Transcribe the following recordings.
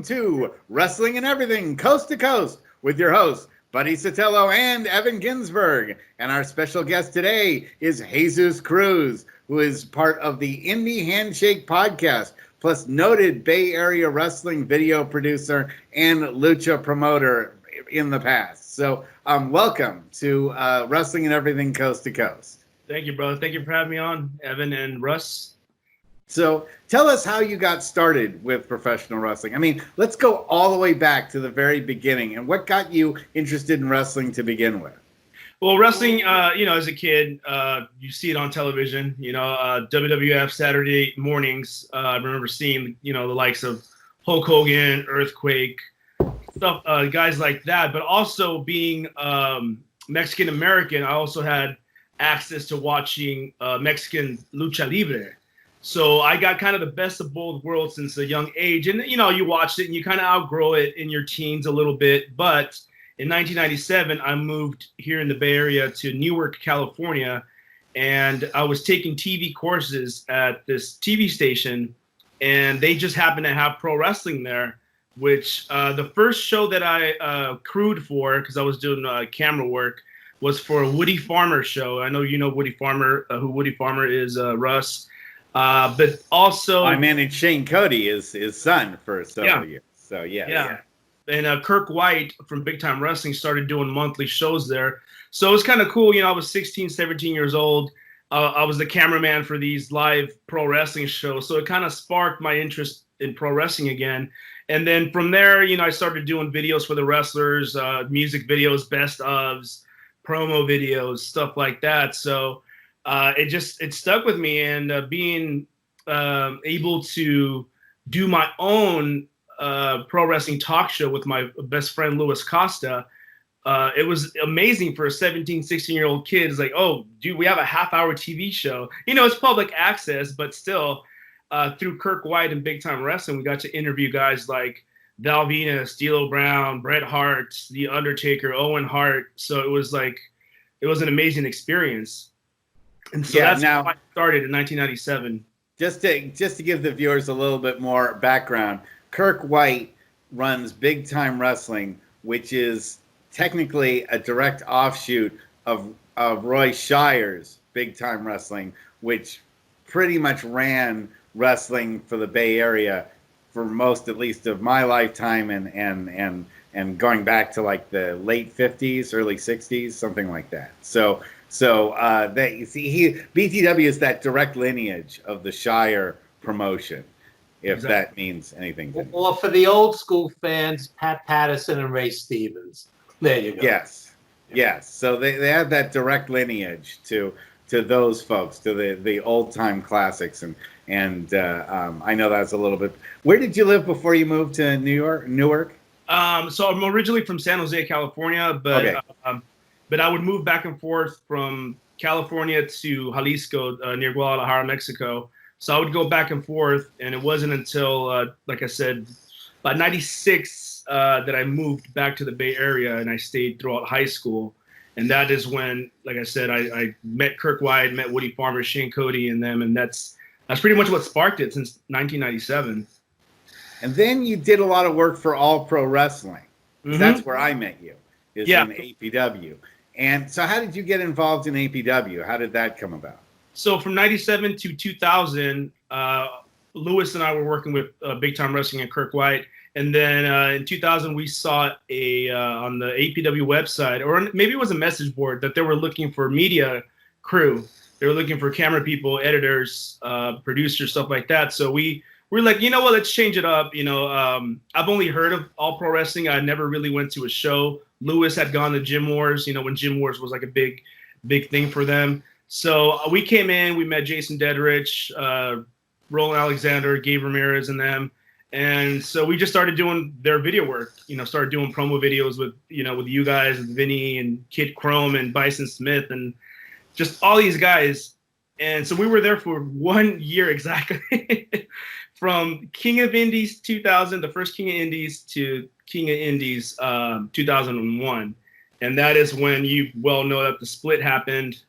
welcome to Wrestling and Everything Coast to Coast with your hosts, Buddy Sotello and Evan Ginzburg. And our special guest today is Jesus Cruz, who is part of the Indy Handshake podcast, plus noted Bay Area wrestling video producer and lucha promoter in the past. So welcome to Wrestling and Everything Coast to Coast. Thank you, brother. Thank you for having me on, Evan and Russ. So tell us how you got started with professional wrestling. I mean, let's go all the way back to the very beginning. And what got you interested in wrestling to begin with? Well, wrestling, as a kid, you see it on television, WWF Saturday mornings. I remember seeing, the likes of Hulk Hogan, Earthquake, stuff, guys like that. But also being Mexican American, I also had access to watching Mexican lucha libre. So I got kind of the best of both worlds since a young age. And, you watched it and you kind of outgrow it in your teens a little bit. But in 1997, I moved here in the Bay Area to Newark, California. And I was taking TV courses at this TV station. And they just happened to have pro wrestling there, which the first show that I crewed for, because I was doing camera work, was for a Woody Farmer show. I know you know Woody Farmer, who Woody Farmer is, Russ. But also, I managed Shane Cody, his son, for several years. So yeah. And Kirk White from Big Time Wrestling started doing monthly shows there. So it was kind of cool. I was 16, 17 years old. I was the cameraman for these live pro wrestling shows. So it kind of sparked my interest in pro wrestling again. And then from there, I started doing videos for the wrestlers, music videos, best ofs, promo videos, stuff like that. So it stuck with me, and being able to do my own pro wrestling talk show with my best friend Luis Costa, it was amazing for a 17, 16-year-old kid. It's like, oh, dude, we have a half-hour TV show. It's public access, but still, through Kirk White and Big Time Wrestling, we got to interview guys like Val Venus, D'Lo Brown, Bret Hart, The Undertaker, Owen Hart. So it was an amazing experience. And so that's how I started in 1997. Just to give the viewers a little bit more background, Kirk White runs Big Time Wrestling, which is technically a direct offshoot of Roy Shire's Big Time Wrestling, which pretty much ran wrestling for the Bay Area for most, at least, of my lifetime, and going back to like the late 50s, early 60s, something like that. So BTW is that direct lineage of the Shire promotion, if Exactly. that means anything to me. Or for the old school fans, Pat Patterson and Ray Stevens. There you go. Yes. So they have that direct lineage to those folks, to the old time classics, and I know that's a little bit. Where did you live before you moved to Newark? So I'm originally from San Jose, California, but Okay. But I would move back and forth from California to Jalisco, near Guadalajara, Mexico. So I would go back and forth, and it wasn't until, like I said, about 96 that I moved back to the Bay Area, and I stayed throughout high school. And that is when, like I said, I met Kirk White, met Woody Farmer, Shane Cody, and them, and that's pretty much what sparked it since 1997. And then you did a lot of work for All Pro Wrestling. Mm-hmm. That's where I met you, in APW. And so how did you get involved in APW? How did that come about? So from 97 to 2000, Lewis and I were working with Big Time Wrestling and Kirk White. And then in 2000, we saw on the APW website, or maybe it was a message board, that they were looking for media crew. They were looking for camera people, editors, producers, stuff like that. So we're like, let's change it up. I've only heard of All Pro Wrestling. I never really went to a show. Lewis had gone to Gym Wars, when Gym Wars was like a big thing for them. So we came in, we met Jason Dedrich, Roland Alexander, Gabe Ramirez, and them. And so we just started doing their video work, started doing promo videos with you guys, and Vinny and Kid Chrome and Bison Smith and just all these guys. And so we were there for 1 year exactly. From King of Indies 2000, the first King of Indies, to King of Indies 2001. And that is when you well know that the split happened.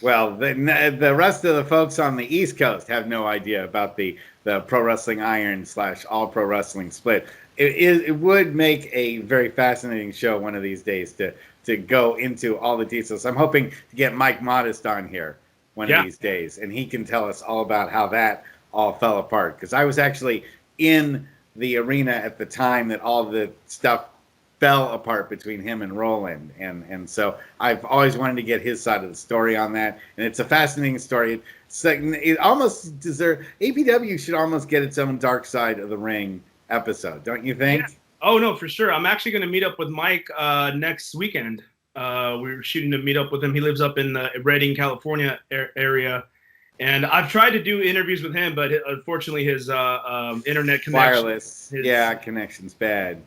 Well, the rest of the folks on the East Coast have no idea about the Pro Wrestling Iron / All Pro Wrestling split. It would make a very fascinating show one of these days to go into all the details. I'm hoping to get Mike Modest on here one of these days, and he can tell us all about how that all fell apart. Because I was actually in the arena at the time that all the stuff fell apart between him and Roland, and so I've always wanted to get his side of the story on that, and it's a fascinating story. It almost deserves, APW should almost get its own Dark Side of the Ring episode, don't you think? Yeah. Oh no, for sure. I'm actually going to meet up with Mike next weekend. We're shooting to meet up with him. He lives up in the Redding, California area, and I've tried to do interviews with him, but unfortunately his internet connection, wireless, connection's bad.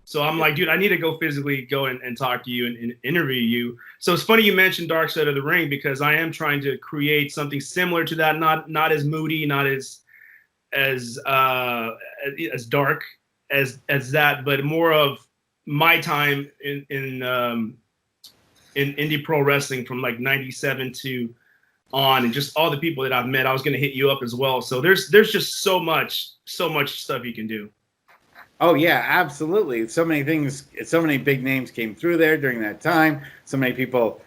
So I'm like, dude, I need to go physically go and talk to you and interview you. So it's funny you mentioned Dark Side of the Ring, because I am trying to create something similar to that, not as moody, not as dark as that, but more of my time in indie pro wrestling from like 97 to on, and just all the people that I've met. I was going to hit you up as well. So there's just so much stuff you can do. Oh yeah, absolutely. So many things, so many big names came through there during that time. So many people,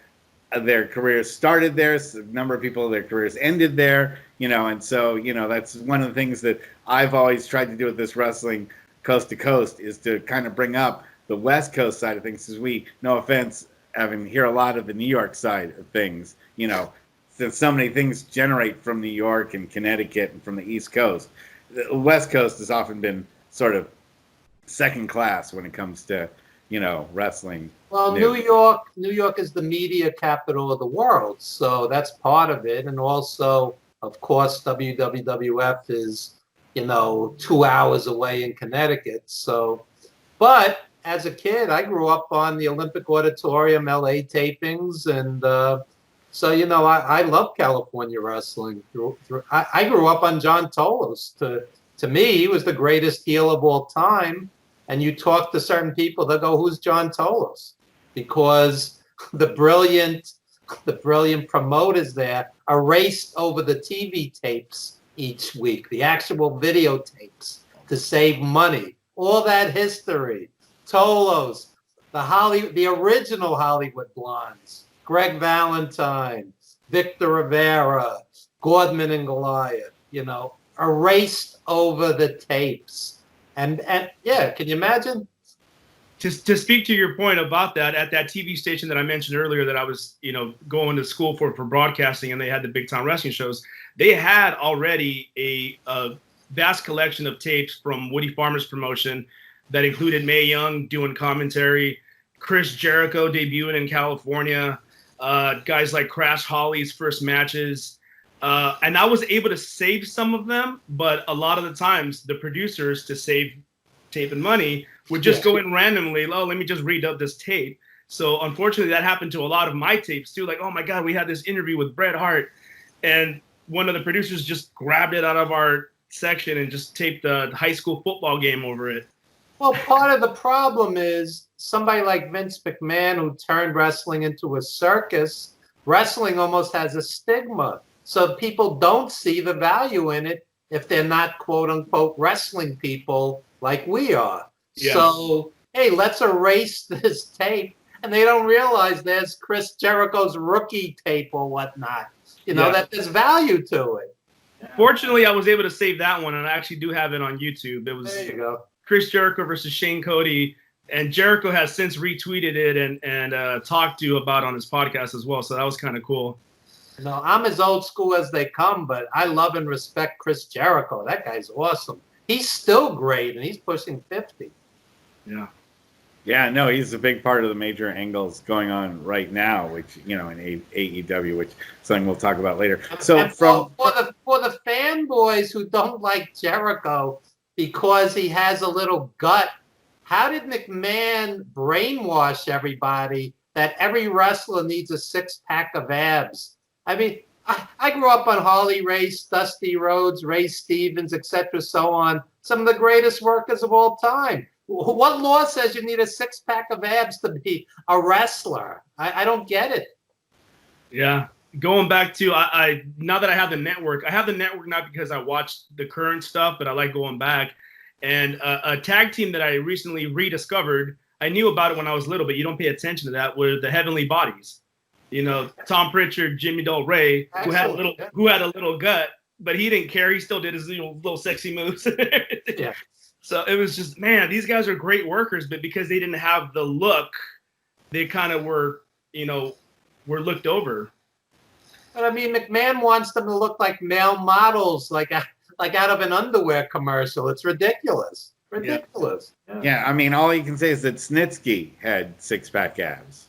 their careers started there. So a number of people, their careers ended there. And so that's one of the things that I've always tried to do with this wrestling coast to coast, is to kind of bring up the West Coast side of things. Because we, no offense, having hear a lot of the New York side of things. Since so many things generate from New York and Connecticut and from the East Coast, the West Coast has often been sort of second class when it comes to wrestling. Well, New York is the media capital of the world, so that's part of it. And also, of course, WWF is 2 hours away in Connecticut. So, but as a kid, I grew up on the Olympic Auditorium LA tapings, and so I love California wrestling. I grew up on John Tolos. To me, he was the greatest heel of all time. And you talk to certain people, they'll go, "Who's John Tolos?" Because the brilliant promoters there erased over the TV tapes each week, the actual videotapes, to save money. All that history. Tolos, the original Hollywood Blondes, Greg Valentine, Victor Rivera, Gordman and Goliath, erased over the tapes. And yeah, can you imagine? To speak to your point about that, at that TV station that I mentioned earlier that I was, going to school for broadcasting, and they had the big time wrestling shows, they had already a vast collection of tapes from Woody Farmer's promotion that included Mae Young doing commentary, Chris Jericho debuting in California, guys like Crash Holly's first matches. And I was able to save some of them, but a lot of the times the producers, to save tape and money, would just go in randomly. Oh, let me just redub this tape. So unfortunately, that happened to a lot of my tapes too. Like, oh my God, we had this interview with Bret Hart, and one of the producers just grabbed it out of our section and just taped the high school football game over it. Well, part of the problem is somebody like Vince McMahon, who turned wrestling into a circus. Wrestling almost has a stigma. So people don't see the value in it if they're not quote unquote wrestling people like we are. Yeah. So, hey, let's erase this tape. And they don't realize there's Chris Jericho's rookie tape or whatnot, that there's value to it. Fortunately, I was able to save that one, and I actually do have it on YouTube. It was, there you go, Chris Jericho versus Shane Cody. And Jericho has since retweeted it and talked to about on his podcast as well. So that was kind of cool. No, I'm as old school as they come, but I love and respect Chris Jericho. That guy's awesome. He's still great, and he's pushing 50. Yeah. Yeah, no, he's a big part of the major angles going on right now, which, in AEW, which is something we'll talk about later. So and for the fanboys who don't like Jericho because he has a little gut, how did McMahon brainwash everybody that every wrestler needs a six-pack of abs? I mean, I grew up on Harley Race, Dusty Rhodes, Ray Stevens, etc., so on. Some of the greatest workers of all time. What law says you need a six-pack of abs to be a wrestler? I don't get it. Yeah. going back to I now that I have the network not because I watched the current stuff, but I like going back. And a tag team that I recently rediscovered, I knew about it when I was little, but you don't pay attention to that, were the Heavenly Bodies. You know, Tom Pritchard, Jimmy Del Rey, who had a little gut, but he didn't care. He still did his little sexy moves. Yeah. So it was just, man, these guys are great workers, but because they didn't have the look, they kind of were looked over. But I mean, McMahon wants them to look like male models, like out of an underwear commercial. It's ridiculous. Ridiculous. Yeah, I mean, all you can say is that Snitsky had six-pack abs,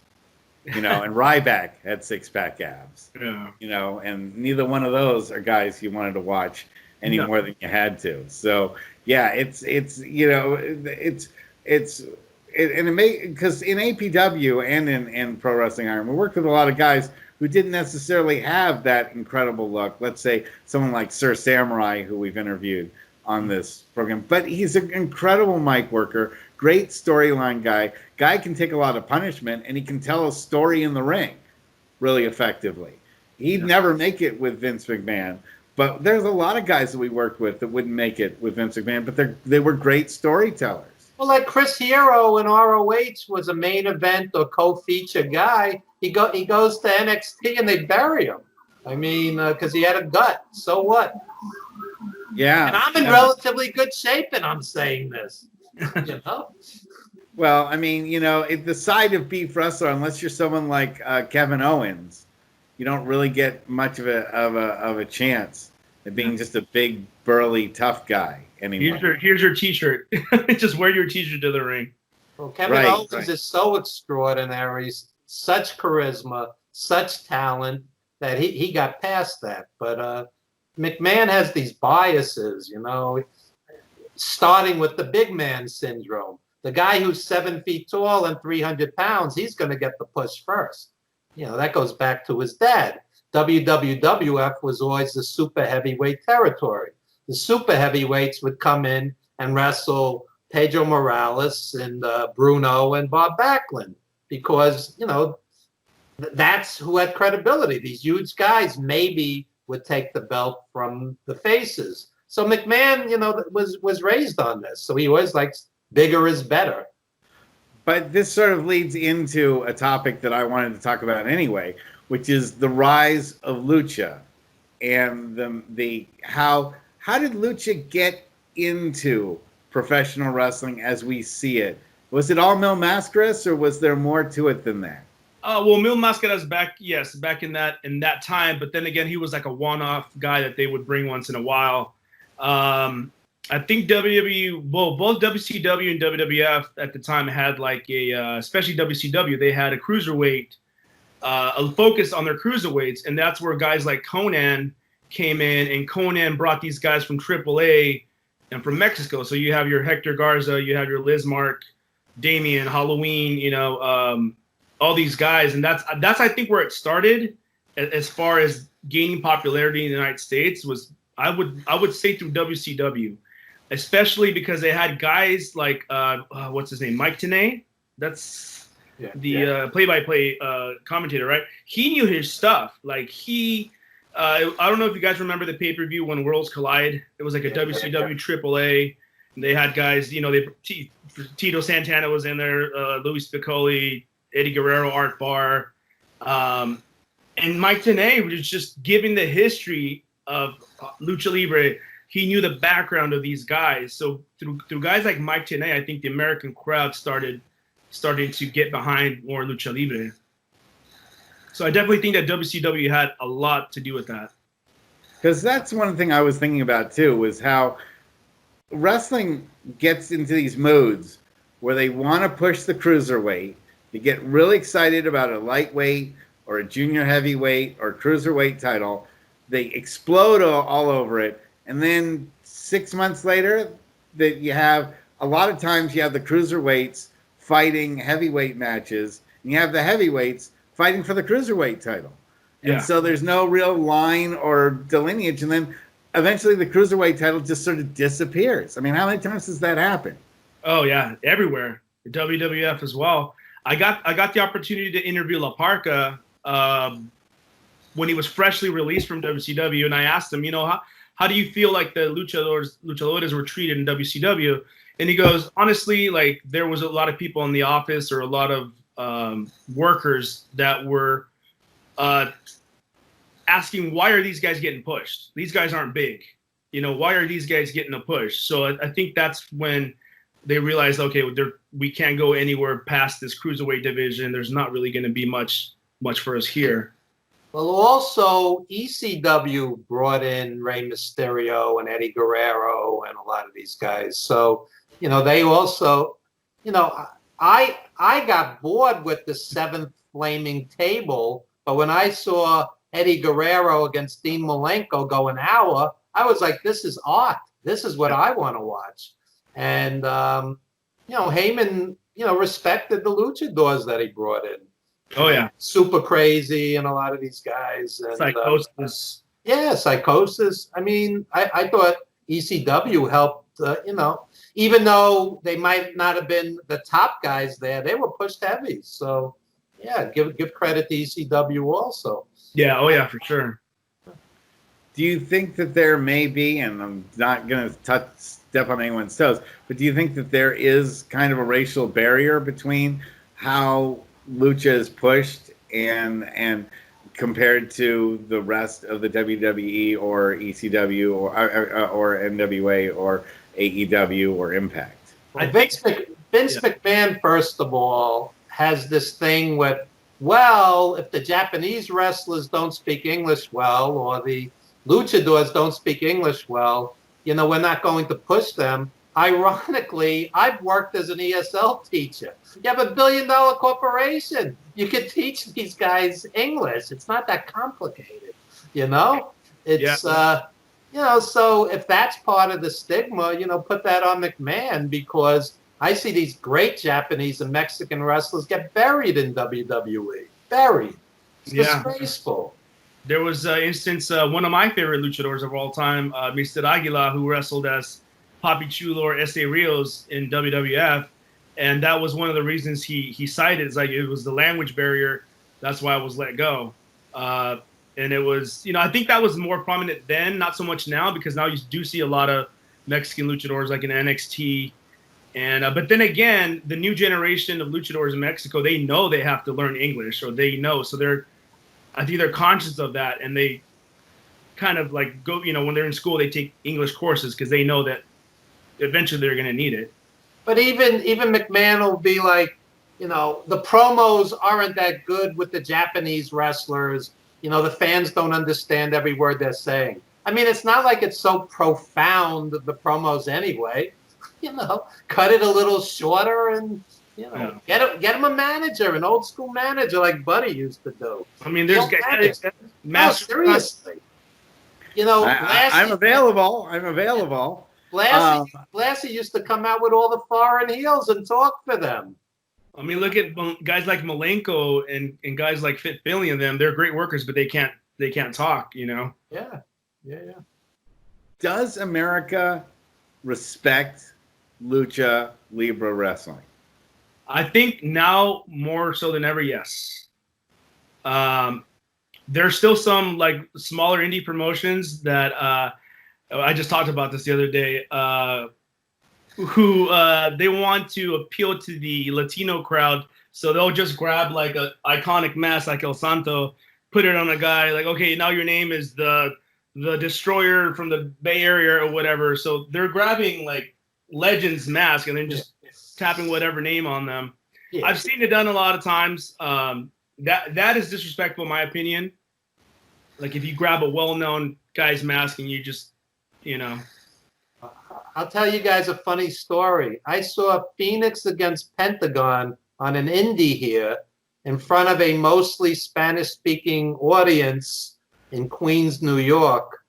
and Ryback had six-pack abs. Yeah. And neither one of those are guys you wanted to watch any more than you had to. So yeah, it's because in APW and in Pro Wrestling Iron, we worked with a lot of guys who didn't necessarily have that incredible look. Let's say someone like Sir Samurai, who we've interviewed on this program, but he's an incredible mic worker, great storyline guy can take a lot of punishment, and he can tell a story in the ring really effectively. He'd never make it with Vince McMahon, but there's a lot of guys that we worked with that wouldn't make it with Vince McMahon, but they were great storytellers. Well, like Chris Hero in ROH was a main event or co-feature guy. He goes to NXT and they bury him. I mean, because he had a gut. So what? Yeah. And I'm in relatively good shape, and I'm saying this. Well, I mean, the side of beef wrestler, unless you're someone like Kevin Owens, you don't really get much of a chance at being just a big, burly, tough guy anymore. Here's your T-shirt. Just wear your T-shirt to the ring. Well, Kevin Owens is so extraordinary, such charisma, such talent that he got past that. But McMahon has these biases, starting with the big man syndrome. The guy who's 7 feet tall and 300 pounds, he's going to get the push first. That goes back to his dad. WWF was always the super heavyweight territory. The super heavyweights would come in and wrestle Pedro Morales and Bruno and Bob Backlund because, that's who had credibility. These huge guys maybe would take the belt from the faces. So McMahon, was raised on this. So he always likes bigger is better. But this sort of leads into a topic that I wanted to talk about anyway, which is the rise of lucha and the how did lucha get into professional wrestling as we see it? Was it all Mil Mascaras, or was there more to it than that? Well, Mil Mascaras back in that time, but then again, he was like a one-off guy that they would bring once in a while. I think both WCW and WWF at the time had like especially WCW, they had a cruiserweight, a focus on their cruiserweights, and that's where guys like Conan came in, and Conan brought these guys from AAA and from Mexico. So you have your Hector Garza, you have your Lizmark, Damien, Halloween, all these guys, and that's I think where it started as far as gaining popularity in the United States was I would say through WCW. Especially because they had guys like what's his name, Mike Tenay. That's the play-by-play commentator, right? He knew his stuff. Like I don't know if you guys remember the pay-per-view when Worlds Collide. It was like a WCW AAA. And they had guys, Tito Santana was in there, Louis Spicolli, Eddie Guerrero, Art Barr, and Mike Tenay was just giving the history of lucha libre. He knew the background of these guys. So through guys like Mike Tenay, I think the American crowd starting to get behind more lucha libre. So I definitely think that WCW had a lot to do with that. Because that's one thing I was thinking about too, was how wrestling gets into these modes where they want to push the cruiserweight. They get really excited about a lightweight or a junior heavyweight or cruiserweight title. They explode all over it. And then 6 months later, that you have a lot of times you have the cruiserweights fighting heavyweight matches, and you have the heavyweights fighting for the cruiserweight title. And so there's no real line or delineation. And then eventually the cruiserweight title just sort of disappears. I mean, how many times does that happen? Oh yeah, everywhere. The WWF as well. I got the opportunity to interview La Parca when he was freshly released from WCW, and I asked him, how do you feel like the luchadores were treated in WCW? And he goes, honestly, like there was a lot of people in the office or a lot of workers that were asking, why are these guys getting pushed? These guys aren't big. Why are these guys getting a push? So I think that's when they realized, okay, we can't go anywhere past this cruiserweight division. There's not really going to be much for us here. Well, also ECW brought in Rey Mysterio and Eddie Guerrero and a lot of these guys. So, they also, I got bored with the seventh flaming table, but when I saw Eddie Guerrero against Dean Malenko go an hour, I was like, this is art. This is what I want to watch. And, Heyman, respected the luchadors that he brought in. Oh, yeah. Super Crazy and a lot of these guys. And, Psychosis. Psychosis. I mean, I thought ECW helped, even though they might not have been the top guys there, they were pushed heavy. So, yeah, give credit to ECW also. Yeah, oh, yeah, for sure. Do you think that there may be, and I'm not going to step on anyone's toes, but do you think that there is kind of a racial barrier between how lucha is pushed and compared to the rest of the WWE or ECW or NWA or AEW or Impact? Well, Vince McMahon, first of all, has this thing with, well, if the Japanese wrestlers don't speak English well, or the luchadors don't speak English well, we're not going to push them. Ironically, I've worked as an ESL teacher. You have $1 billion corporation. You can teach these guys English. It's not that complicated, It's, so if that's part of the stigma, put that on McMahon, because I see these great Japanese and Mexican wrestlers get buried in WWE. Buried. It's disgraceful. There was an instance, one of my favorite luchadors of all time, Mr. Aguilar, who wrestled as Papi Chulo or S.A. Rios in WWF. And that was one of the reasons he cited. It's like it was the language barrier. That's why I was let go. And it was, I think that was more prominent then, not so much now, because now you do see a lot of Mexican luchadors like in NXT. And but then again, the new generation of luchadors in Mexico, they know they have to learn English, or they know. So I think they're conscious of that, and they kind of like go, when they're in school, they take English courses because they know that eventually they're going to need it. But even McMahon will be like, the promos aren't that good with the Japanese wrestlers. The fans don't understand every word they're saying. I mean, it's not like it's so profound, the promos anyway. Cut it a little shorter and, get him a manager, an old school manager like Buddy used to do. I mean, there's guys. No, seriously. I'm available. Blassie used to come out with all the foreign heels and talk for them. I mean, look at guys like Malenko and guys like Fit Billy and them. They're great workers, but they can't talk. Yeah. Does America respect lucha libre wrestling? I think now more so than ever, yes. There's still some like smaller indie promotions that I just talked about this the other day, who they want to appeal to the Latino crowd, so they'll just grab like a iconic mask like El Santo, put it on a guy, like, okay, now your name is the Destroyer from the Bay Area or whatever. So they're grabbing like legends mask and then just tapping whatever name on them. Yeah. I've seen it done a lot of times. That is disrespectful in my opinion. Like if you grab a well-known guy's mask and you just, I'll tell you guys a funny story. I saw Phoenix against Pentagon on an indie here in front of a mostly Spanish-speaking audience in Queens, New York.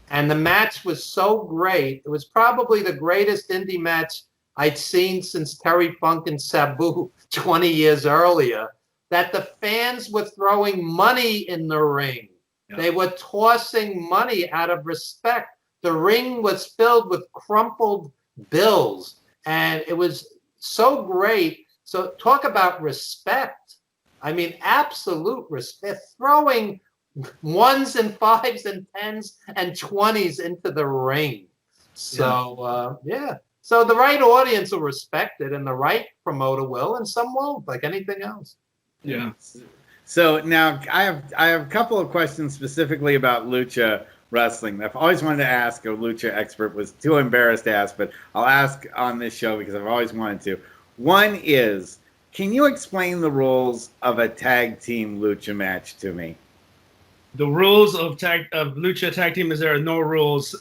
And the match was so great. It was probably the greatest indie match I'd seen since Terry Funk and Sabu 20 years earlier, that the fans were throwing money in the ring. Yeah. They were tossing money out of respect. The ring was filled with crumpled bills, and it was so great. So talk about respect. I mean, absolute respect. Throwing ones and fives and tens and 20s into the ring. So, So the right audience will respect it, and the right promoter will, and some won't, like anything else. Yeah. So now I have a couple of questions specifically about lucha wrestling. I've always wanted to ask a lucha expert, was too embarrassed to ask, but I'll ask on this show because I've always wanted to. One is, can you explain the rules of a tag team lucha match to me? The rules of lucha tag team is there are no rules.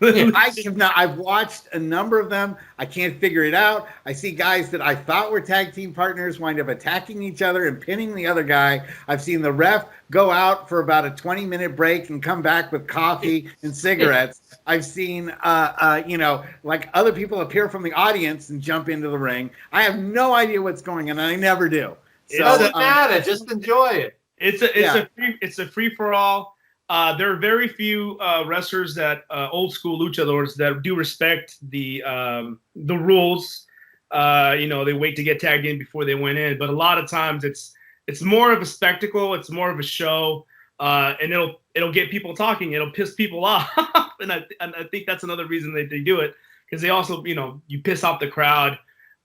I've watched a number of them. I can't figure it out. I see guys that I thought were tag team partners wind up attacking each other and pinning the other guy. I've seen the ref go out for about a 20-minute break and come back with coffee and cigarettes. I've seen, like other people appear from the audience and jump into the ring. I have no idea what's going on, and I never do. It doesn't matter. Just enjoy it. It's a free for all. There are very few wrestlers that old school luchadors that do respect the rules. They wait to get tagged in before they went in. But a lot of times it's more of a spectacle. It's more of a show, and it'll get people talking. It'll piss people off, and I think that's another reason that they do it, because they also you piss off the crowd.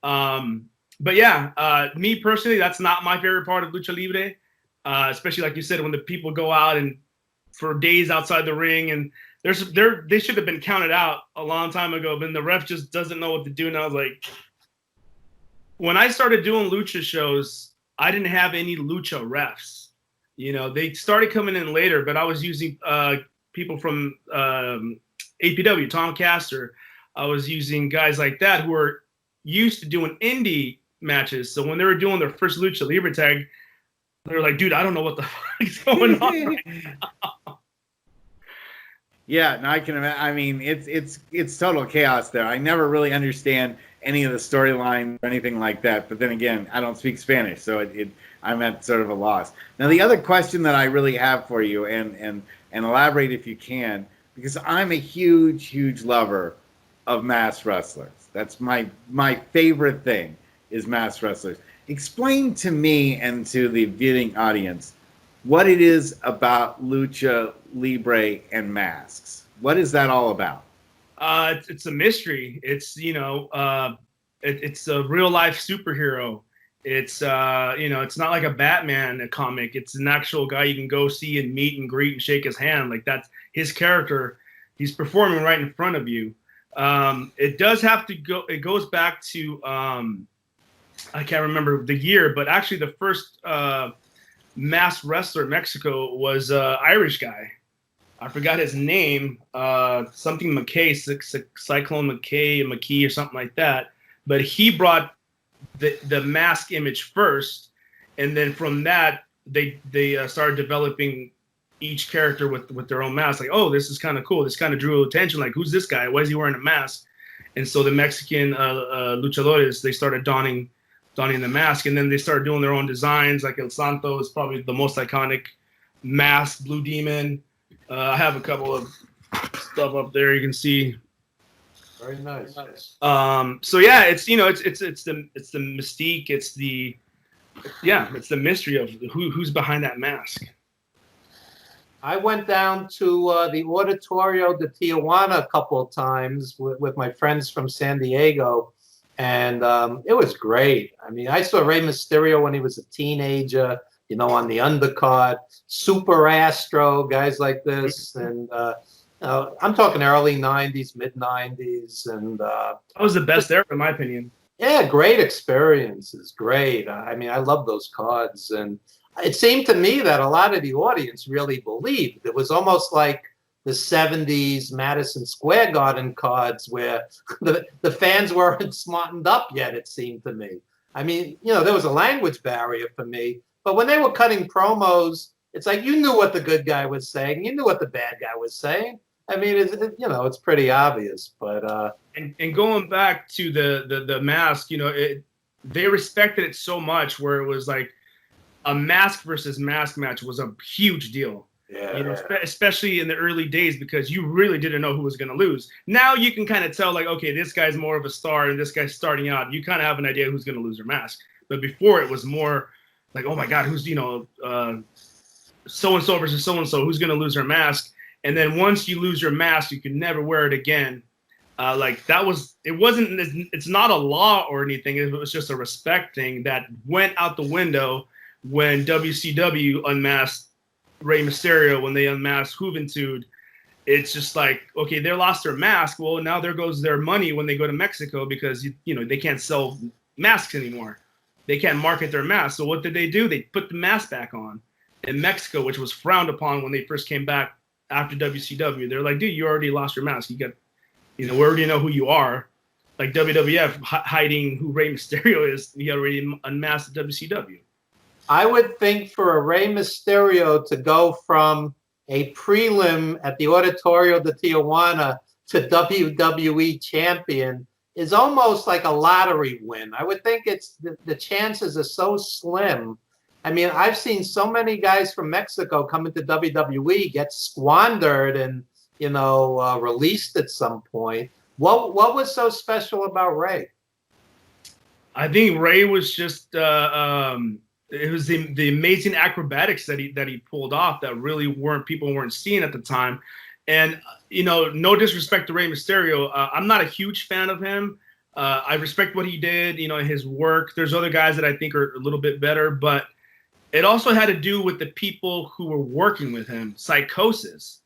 But yeah, me personally, that's not my favorite part of lucha libre. Especially like you said, when the people go out and for days outside the ring, and they should have been counted out a long time ago, but the ref just doesn't know what to do. And I was like, when I started doing lucha shows, I didn't have any lucha refs. They started coming in later, but I was using people from APW, Tom Castor. I was using guys like that who were used to doing indie matches. So when they were doing their first lucha libre tag, they were like, dude, I don't know what the fuck is going on right now. Yeah, no, I can imagine. I mean, it's total chaos there. I never really understand any of the storyline or anything like that. But then again, I don't speak Spanish, so I'm at sort of a loss. Now, the other question that I really have for you, and elaborate if you can, because I'm a huge lover of masked wrestlers. That's my favorite thing is masked wrestlers. Explain to me and to the viewing audience what it is about lucha libre and masks. What is that all about? It's a mystery. It's it's a real life superhero. It's it's not like a Batman comic. It's an actual guy you can go see and meet and greet and shake his hand. Like, that's his character. He's performing right in front of you. It does have to go. It goes back to I can't remember the year, but actually the first masked wrestler in Mexico was an Irish guy. I forgot his name, something McKay, Cyclone McKay or something like that. But he brought the mask image first, and then from that they started developing each character with their own mask. Like, oh, this is kind of cool. This kind of drew attention. Like, who's this guy? Why is he wearing a mask? And so the Mexican luchadores, they started donning the mask, and then they started doing their own designs. Like El Santo is probably the most iconic mask. Blue Demon. I have a couple of stuff up there you can see. Very nice. So yeah, it's the mystique. It's the mystery of who's behind that mask. I went down to the Auditorio de Tijuana a couple of times with my friends from San Diego, and it was great. I mean, I saw Rey Mysterio when he was a teenager, on the undercard, Super Astro, guys like this, and I'm talking early 90s, mid 90s, and that was the best era, in my opinion. Yeah, great experiences, great. I mean, I love those cards, and it seemed to me that a lot of the audience really believed. It was almost like the 70s Madison Square Garden cards where the fans weren't smartened up yet, it seemed to me. I mean, there was a language barrier for me, but when they were cutting promos, it's like you knew what the good guy was saying, you knew what the bad guy was saying. I mean, it's pretty obvious, but and going back to the mask, they respected it so much where it was like a mask versus mask match was a huge deal. Yeah. Especially in the early days, because you really didn't know who was going to lose. Now you can kind of tell, like, okay, this guy's more of a star and this guy's starting out. You kind of have an idea who's going to lose their mask. But before, it was more like, oh my God, who's so-and-so versus so-and-so, who's going to lose their mask. And then once you lose your mask, you can never wear it again. It's not a law or anything. It was just a respect thing that went out the window when WCW unmasked Rey Mysterio, when they unmasked Juventud. It's just like, okay, they lost their mask. Well, now there goes their money when they go to Mexico, because they can't sell masks anymore. They can't market their masks. So what did they do? They put the mask back on in Mexico, which was frowned upon when they first came back after WCW. They're like, dude, you already lost your mask. We already know who you are. Like WWF hiding who Rey Mysterio is. He already unmasked at WCW. I would think for a Rey Mysterio to go from a prelim at the Auditorio de Tijuana to WWE champion is almost like a lottery win. I would think the chances are so slim. I mean, I've seen so many guys from Mexico come into WWE get squandered and released at some point. What was so special about Rey? I think Rey was just it was the amazing acrobatics that he pulled off that really people weren't seeing at the time. And no disrespect to Rey Mysterio, I'm not a huge fan of him. I respect what he did, his work. There's other guys that I think are a little bit better, but it also had to do with the people who were working with him. Psychosis,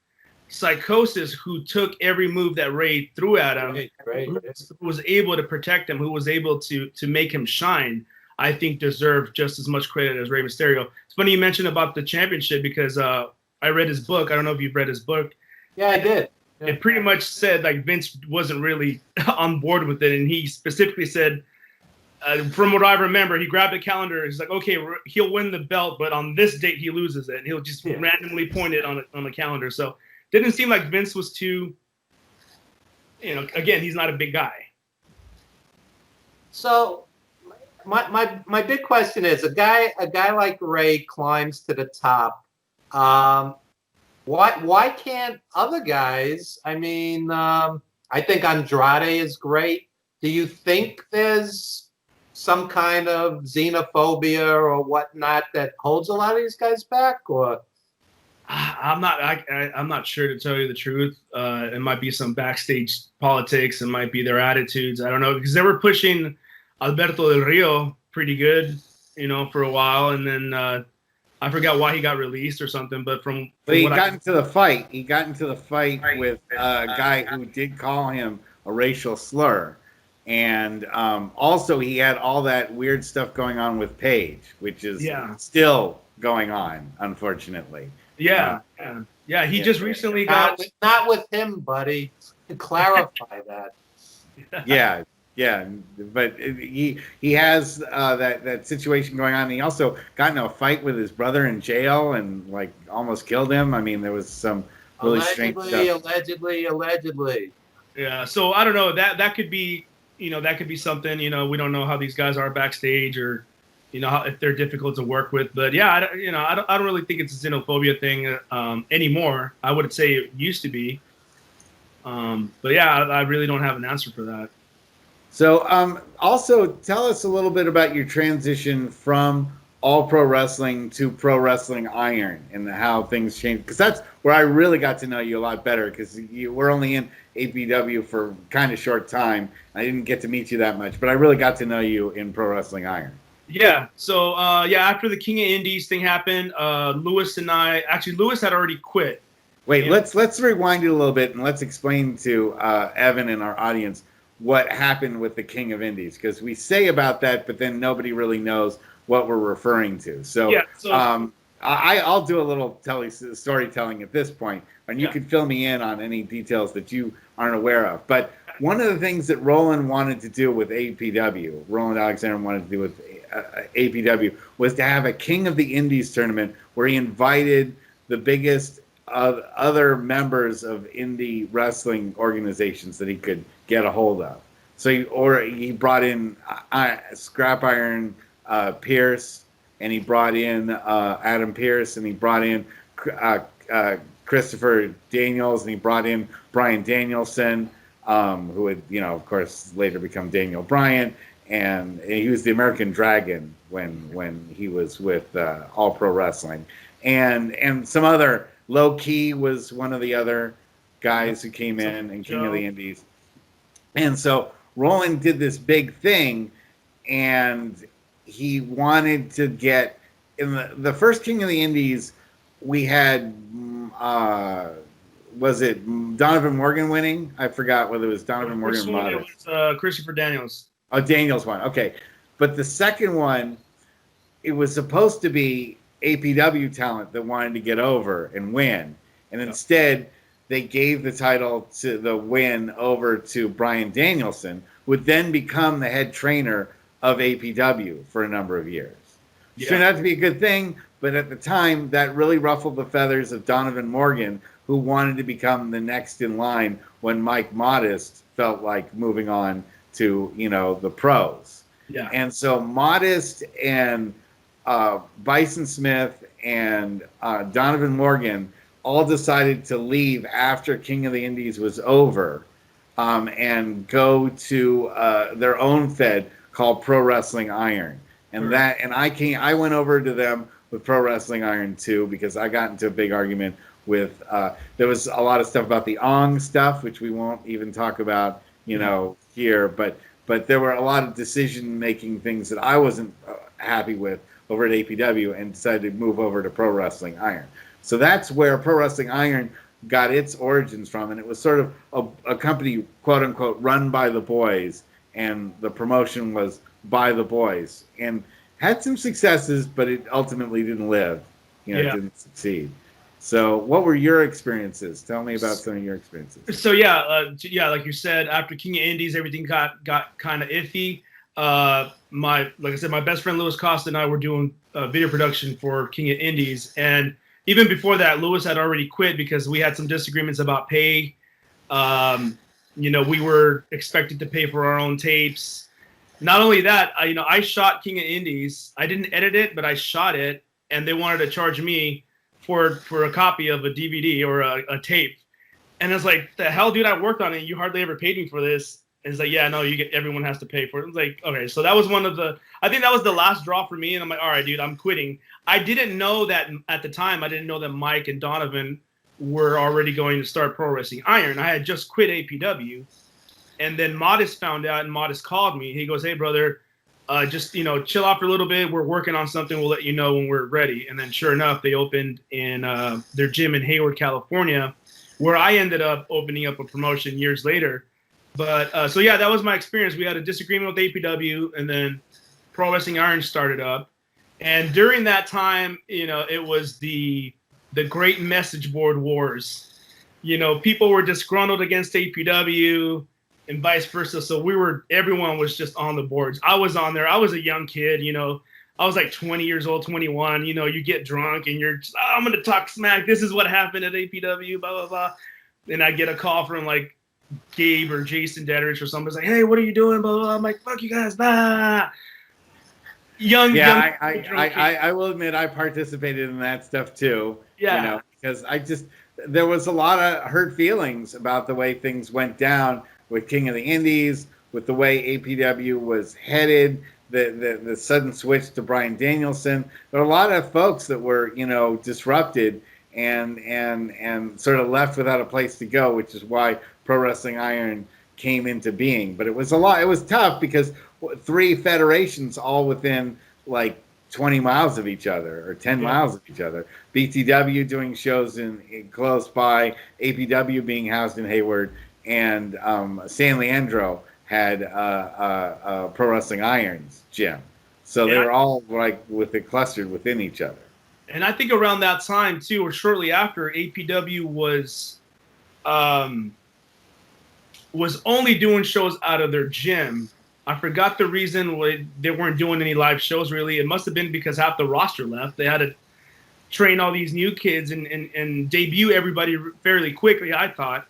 who took every move that Rey threw at him, who was able to protect him, who was able to make him shine, I think deserved just as much credit as Rey Mysterio. It's funny you mentioned about the championship, because I read his book. I don't know if you've read his book. Yeah, I did. Yeah. It pretty much said like Vince wasn't really on board with it, and he specifically said, from what I remember, he grabbed a calendar. He's like, okay, he'll win the belt, but on this date he loses it, and he'll just randomly point it on the calendar. So didn't seem like Vince was too, again, he's not a big guy. So my big question is, a guy like Rey climbs to the top. Why can't other guys? I mean, I think Andrade is great. Do you think there's some kind of xenophobia or whatnot that holds a lot of these guys back? Or I'm not sure, to tell you the truth. It might be some backstage politics. It might be their attitudes. I don't know, because they were pushing Alberto Del Rio pretty good, for a while, and then I forgot why he got released or something. But he got into the fight. He got into the fight with a guy who did call him a racial slur, and also he had all that weird stuff going on with Paige, which is still going on, unfortunately. Yeah. He just recently got not with him, buddy. To clarify that. Yeah, but he has that situation going on. And he also got in a fight with his brother in jail and like almost killed him. I mean, there was some really strange stuff. Allegedly. Yeah, so I don't know. That could be something. We don't know how these guys are backstage, or if they're difficult to work with. But yeah, I don't really think it's a xenophobia thing anymore. I would say it used to be. But yeah, I really don't have an answer for that. So also tell us a little bit about your transition from All Pro Wrestling to Pro Wrestling Iron and how things changed. Because that's where I really got to know you a lot better, because you were only in APW for kind of short time. I didn't get to meet you that much, but I really got to know you in Pro Wrestling Iron. Yeah. So, after the King of Indies thing happened, Lewis had already quit. Wait, let's rewind it a little bit and let's explain to Evan and our audience what happened with the King of Indies, because we say about that, but then nobody really knows what we're referring to. So, I'll do a little storytelling at this point, and you can fill me in on any details that you aren't aware of. But one of the things that Roland wanted to do with APW, Roland Alexander wanted to do with APW, was to have a King of the Indies tournament where he invited the biggest other members of indie wrestling organizations that he could get a hold of. So he brought in Scrap Iron Pierce, and he brought in Adam Pierce, and he brought in Christopher Daniels, and he brought in Brian Danielson, who would, of course, later become Daniel Bryan, and he was the American Dragon when he was with All Pro Wrestling. and some other Low Key was one of the other guys who came in, and King of the Indies. And so Roland did this big thing, and he wanted to get in the first King of the Indies. We had was it Donovan Morgan winning? I forgot whether it was Donovan Morgan or It was Christopher Daniels. Oh, Daniels won. Okay, but the second one, it was supposed to be APW talent that wanted to get over and win, and instead they gave the title to the win over to Bryan Danielson, who would then become the head trainer of APW for a number of years. It turned out to be a good thing, but at the time, that really ruffled the feathers of Donovan Morgan, who wanted to become the next in line when Mike Modest felt like moving on to, the pros. Yeah. And so Modest and Bison Smith and Donovan Morgan all decided to leave after King of the Indies was over, and go to their own fed called Pro Wrestling Iron. And I went over to them with Pro Wrestling Iron too, because I got into a big argument with there was a lot of stuff about the Ong stuff, which we won't even talk about, here, but there were a lot of decision making things that I wasn't happy with over at APW, and decided to move over to Pro Wrestling Iron. So that's where Pro Wrestling Iron got its origins from, and it was sort of a company, quote unquote, run by the boys, and the promotion was by the boys, and had some successes, but it ultimately didn't live. It didn't succeed. So what were your experiences? Tell me about some of your experiences. So like you said, after King of Indies, everything got kind of iffy. Like I said, my best friend Louis Costa and I were doing video production for King of Indies, and even before that, Louis had already quit because we had some disagreements about pay. We were expected to pay for our own tapes. Not only that, I shot King of Indies. I didn't edit it, but I shot it, and they wanted to charge me for a copy of a DVD or a tape. And it's like, the hell, dude, I worked on it. You hardly ever paid me for this. And it's like, yeah, no, everyone has to pay for it. It's like, okay, so that was I think that was the last draw for me. And I'm like, all right, dude, I'm quitting. I didn't know that at the time. I didn't know that Mike and Donovan were already going to start Pro Wrestling Iron. I had just quit APW. And then Modest found out, and Modest called me. He goes, hey, brother, just, chill out for a little bit. We're working on something. We'll let you know when we're ready. And then sure enough, they opened in their gym in Hayward, California, where I ended up opening up a promotion years later. But that was my experience. We had a disagreement with APW, and then Pro Wrestling Iron started up. And during that time, it was the great message board wars. People were disgruntled against APW and vice versa. So everyone was just on the boards. I was on there. I was a young kid, I was like 20 years old, 21. You get drunk and you're just, I'm going to talk smack. This is what happened at APW, blah, blah, blah. Then I get a call from like Gabe or Jason Detterich or somebody's like, hey, what are you doing? Blah, blah, blah. I'm like, fuck you guys, blah. I will admit I participated in that stuff too. Yeah. Because there was a lot of hurt feelings about the way things went down with King of the Indies, with the way APW was headed, the sudden switch to Bryan Danielson. There were a lot of folks that were, disrupted and sort of left without a place to go, which is why Pro Wrestling Iron came into being. But it was tough because 3 federations all within like 20 miles of each other or 10 miles of each other. BTW doing shows in close by, APW being housed in Hayward, and San Leandro had Pro Wrestling Iron's gym. So they were all like clustered within each other. And I think around that time too, or shortly after, APW was only doing shows out of their gym. I forgot the reason why they weren't doing any live shows really. It must have been because half the roster left. They had to train all these new kids and debut everybody fairly quickly, I thought.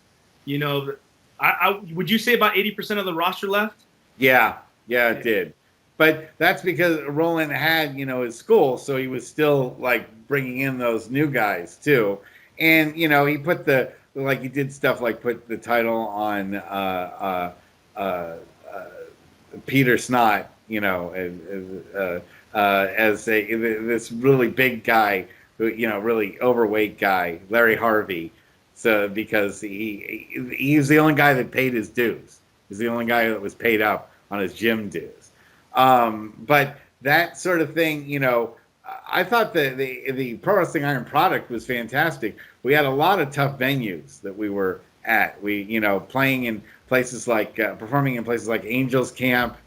Would you say about 80% of the roster left? Yeah, it did. But that's because Roland had, his school, so he was still like bringing in those new guys too. And, he put he did stuff like put the title on Peter Snot, as this really big guy who, really overweight guy, Larry Harvey. So because he's the only guy that paid his dues. He's the only guy that was paid up on his gym dues. But that sort of thing, I thought the Pro Wrestling Iron product was fantastic. We had a lot of tough venues that we were at. We, playing in places like performing in places like Angels Camp,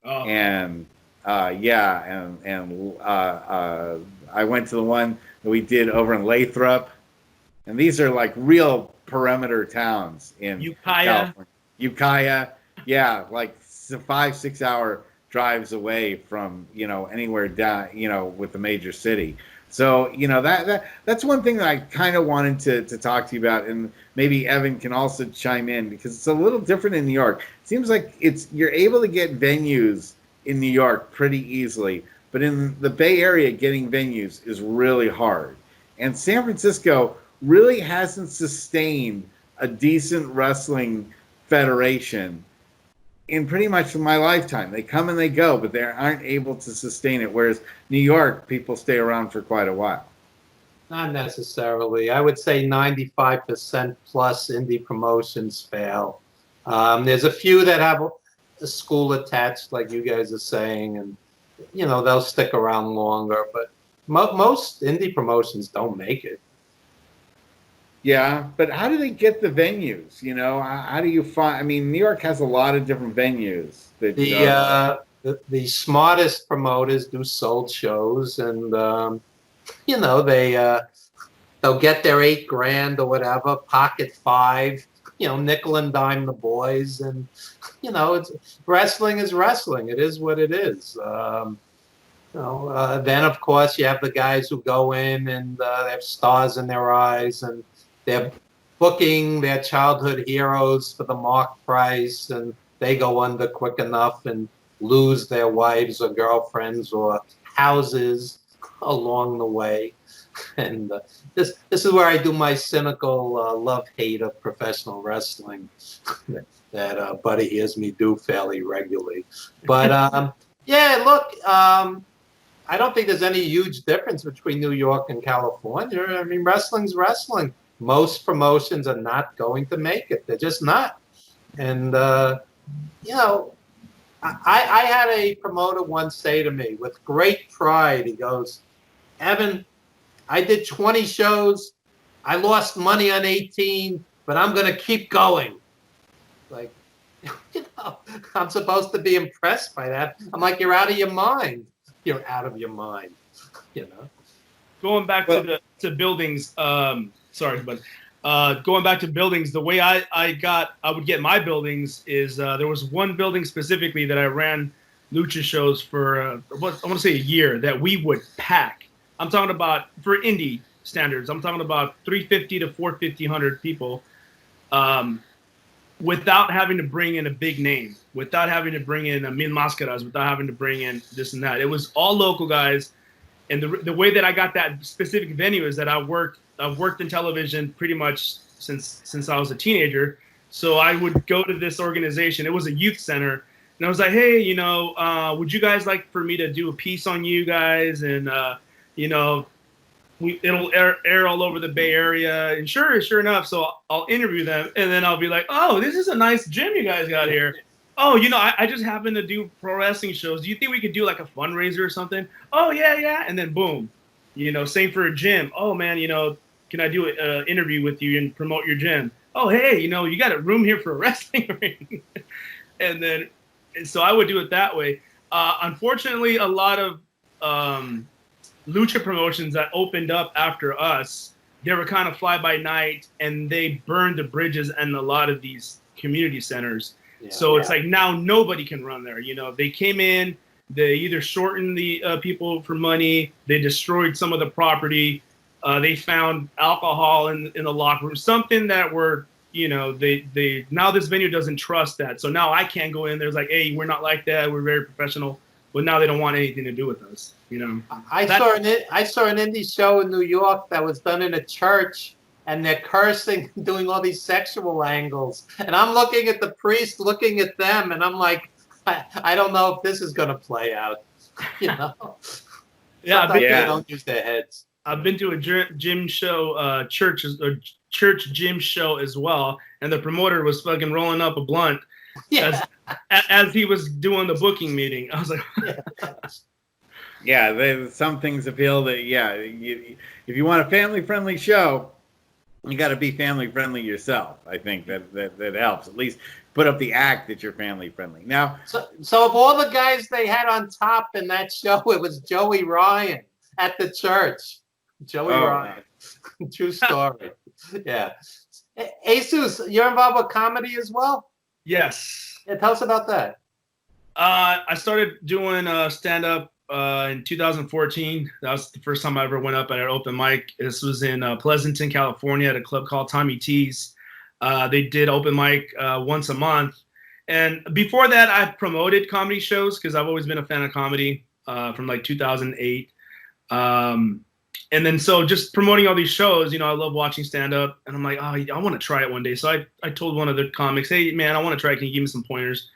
and I went to the one that we did over in Lathrop, and these are like real perimeter towns in California. Ukiah, yeah, like 5-6 hour drives away from anywhere down with the major city. So that's one thing that I kind of wanted to talk to you about, and maybe Evan can also chime in, because it's a little different in New York. It seems like you're able to get venues in New York pretty easily, but in the Bay Area, getting venues is really hard. And San Francisco really hasn't sustained a decent wrestling federation in pretty much my lifetime. They come and they go, but they aren't able to sustain it. Whereas New York, people stay around for quite a while. Not necessarily. I would say 95% plus indie promotions fail. There's a few that have a school attached, like you guys are saying, and they'll stick around longer. But most indie promotions don't make it. Yeah, but how do they get the venues? How do you find? I mean, New York has a lot of different venues. The smartest promoters do sold shows, and they'll get their $8,000 or whatever, pocket $5, nickel and dime the boys, and wrestling is wrestling. It is what it is. Then of course you have the guys who go in and they have stars in their eyes, and they're booking their childhood heroes for the mark price, and they go under quick enough and lose their wives or girlfriends or houses along the way. And this is where I do my cynical love-hate of professional wrestling that Buddy hears me do fairly regularly. But yeah, look, I don't think there's any huge difference between New York and California. I mean, wrestling's wrestling. Most promotions are not going to make it. They're just not. And, I had a promoter once say to me with great pride, he goes, "Evan, I did 20 shows. I lost money on 18, but I'm going to keep going." Like, I'm supposed to be impressed by that. I'm like, you're out of your mind. You're out of your mind, Going back to buildings, sorry, but going back to buildings, the way I would get my buildings is there was one building specifically that I ran lucha shows for, I want to say a year, that we would pack. I'm talking about, for indie standards, I'm talking about 350 to 450 people, without having to bring in a big name, without having to bring in a Mil Máscaras, without having to bring in this and that. It was all local guys. And the way that I got that specific venue is that I've worked in television pretty much since I was a teenager. So I would go to this organization. It was a youth center. And I was like, hey, would you guys like for me to do a piece on you guys? And, it'll air all over the Bay Area. And sure enough. So I'll interview them. And then I'll be like, oh, this is a nice gym you guys got here. Oh, I just happen to do pro wrestling shows. Do you think we could do like a fundraiser or something? Oh, yeah. And then boom, same for a gym. Oh, man, can I do an interview with you and promote your gym? Oh, hey, you got a room here for a wrestling ring. and so I would do it that way. Unfortunately, a lot of lucha promotions that opened up after us, they were kind of fly by night, and they burned the bridges in a lot of these community centers. So it's like now nobody can run there. They came in, they either shortened the people for money, they destroyed some of the property, they found alcohol in the locker room, something that they now this venue doesn't trust that. So now I can't go in there. It's like, hey, we're not like that. We're very professional. But now they don't want anything to do with us. I saw an indie show in New York that was done in a church. And they're cursing, doing all these sexual angles. And I'm looking at the priest, looking at them, and I'm like, I don't know if this is going to play out. Yeah, they don't use their heads. I've been to a gym show, church gym show as well, and the promoter was fucking rolling up a blunt as he was doing the booking meeting. I was like, yeah, some things appeal that if you want a family-friendly show, you got to be family-friendly yourself. I think that helps. At least put up the act that you're family-friendly. Now, so of all the guys they had on top in that show, it was Joey Ryan at the church. Joey Ryan. True story. Yeah. Jesus, you're involved with comedy as well? yes. Yeah, tell us about that. I started doing stand-up in 2014. That was the first time I ever went up at an open mic. This was in Pleasanton, California, at a club called Tommy T's. They did open mic once a month. And before that, I promoted comedy shows because I've always been a fan of comedy from like 2008. And then so just promoting all these shows, I love watching stand-up. And I'm like, oh, I want to try it one day. So I told one of the comics, hey, man, I want to try it. Can you give me some pointers?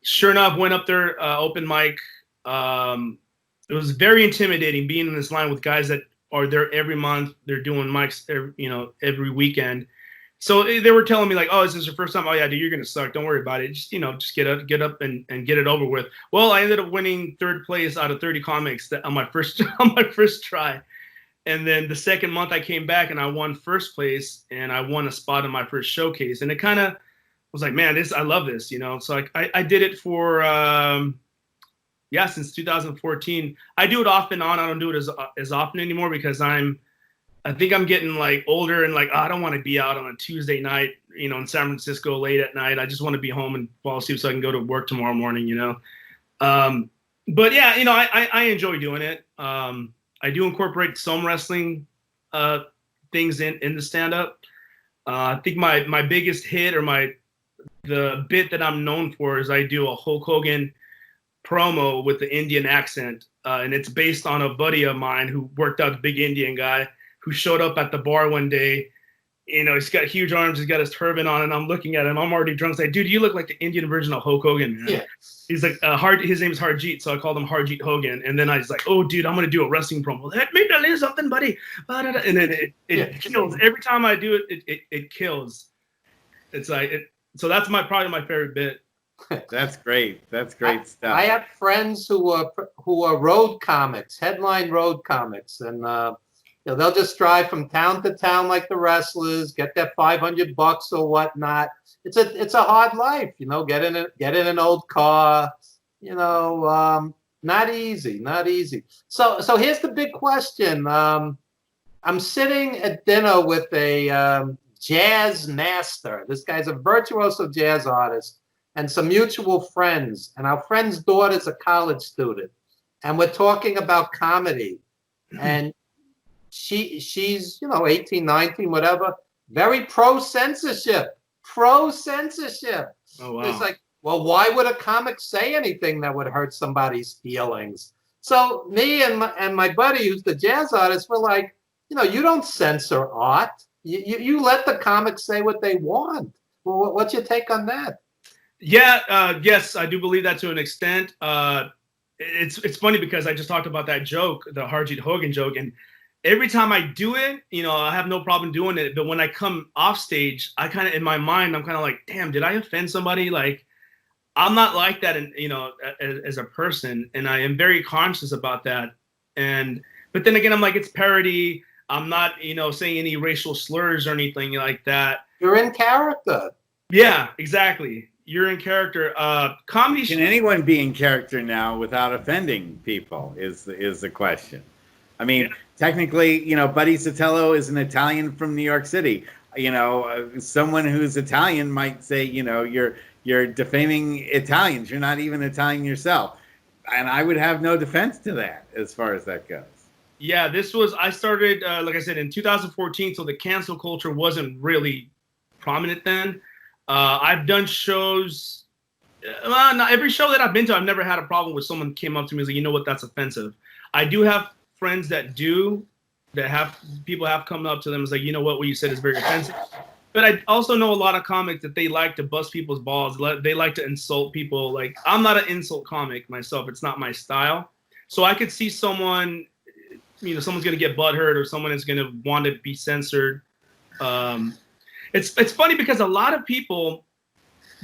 Sure enough, went up there, open mic. It was very intimidating being in this line with guys that are there every month. They're doing mics, every weekend. So they were telling me like, oh, is this your first time? Oh yeah, dude, you're going to suck. Don't worry about it. Just get up and get it over with. Well, I ended up winning third place out of 30 comics on my first try. And then the second month I came back and I won first place and I won a spot in my first showcase. And it kind of was like, man, I love this, So I did it for, since 2014. I do it off and on. I don't do it as often anymore because I think I'm getting like older and like, I don't want to be out on a Tuesday night, in San Francisco late at night. I just want to be home and fall asleep so I can go to work tomorrow morning, But yeah, I enjoy doing it. I do incorporate some wrestling things in the stand-up. I think my biggest hit or the bit that I'm known for is I do a Hulk Hogan promo with the Indian accent, and it's based on a buddy of mine who worked out, the big Indian guy who showed up at the bar one day. He's got huge arms, he's got his turban on, and I'm looking at him. I'm already drunk. It's like, dude, you look like the Indian version of Hulk Hogan, man. Yeah. He's like, his name is Harjeet, so I called him Harjeet Hogan. And then I was like, oh, dude, I'm going to do a wrestling promo. Let me tell you something, buddy. And then it kills. Every time I do it, it kills. It's like, so that's probably my favorite bit. That's great. That's great stuff. I have friends who are road comics, headline road comics, and they'll just drive from town to town like the wrestlers, get their $500 or whatnot. It's a hard life, get in an old car, not easy. So here's the big question. I'm sitting at dinner with a jazz master. This guy's a virtuoso jazz artist and some mutual friends. And our friend's daughter's a college student. And we're talking about comedy. And she's 18, 19, whatever, very pro-censorship. Oh, wow. It's like, well, why would a comic say anything that would hurt somebody's feelings? So me and my buddy, who's the jazz artist, we're like, you don't censor art. You let the comics say what they want. Well, what's your take on that? Yeah, yes, I do believe that to an extent. It's funny because I just talked about that joke, the Harjeet Hogan joke, and every time I do it, I have no problem doing it. But when I come off stage, I kind of, in my mind, I'm kind of like, damn, did I offend somebody? Like, I'm not like that, as a person, and I am very conscious about that. But then again, I'm like, it's parody. I'm not, saying any racial slurs or anything like that. You're in character. Yeah, exactly. You're in character. Comedy. Can anyone be in character now without offending people? Is the question. I mean, technically, Buddy Sotello is an Italian from New York City. Someone who's Italian might say, you're defaming Italians. You're not even Italian yourself. And I would have no defense to that as far as that goes. Yeah, I started, like I said, in 2014, so the cancel culture wasn't really prominent then. I've done shows, not every show that I've been to, I've never had a problem with someone came up to me and was like, you know what, that's offensive. I do have friends that people have come up to them and was like, you know what you said is very offensive. But I also know a lot of comics that they like to bust people's balls. They like to insult people. Like, I'm not an insult comic myself. It's not my style. So I could see someone someone's going to get butthurt or someone is going to want to be censored. It's funny because a lot of people